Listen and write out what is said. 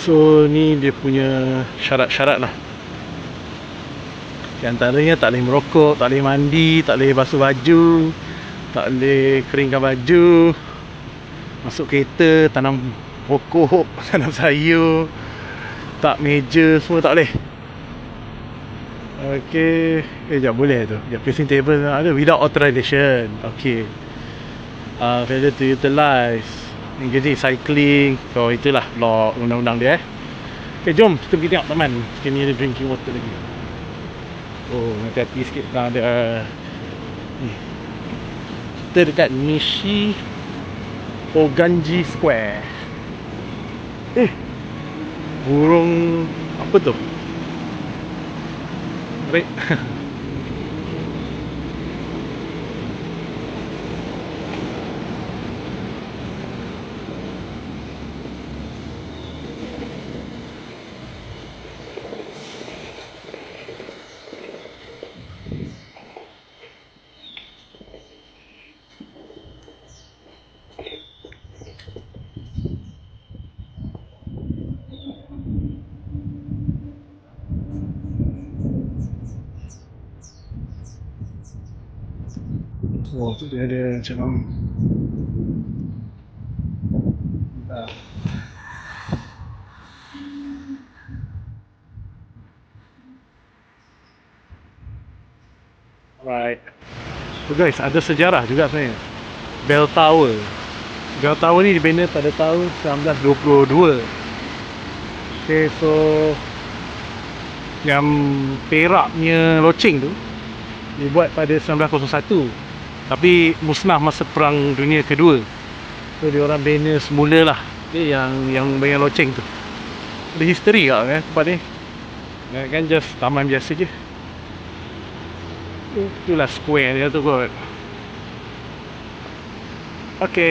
So ni dia punya syarat-syarat lah. Di antaranya tak boleh merokok, tak boleh mandi, tak boleh basuh baju, tak boleh keringkan baju, masuk kereta, tanam pokok, tanam sayur, tak meja, semua tak boleh. Okay, sekejap boleh tu. Sekejap, facing table ada without authorization. Okay. Failure to utilize, engaging cycling. So itulah law undang-undang dia. Okay, jom kita pergi tengok taman. Sini ada drinking water lagi. Oh, hati-hati sikit. Ada ni. Kita dekat Nishi Oganji Square. Burung apa tu? Red. Oh, tu dia ada macam right. So guys, ada sejarah juga sebenarnya. Bell Tower. Bell Tower ni dibina pada tahun 1922. Okay, so yang peraknya loceng tu dibuat pada 1901, tapi musnah masa Perang Dunia Kedua. So dia orang bina semula lah, okay, yang banyak loceng tu. Ada history tak kan tempat ni? Kan just taman biasa je. Itulah square dia tu kot. Okay.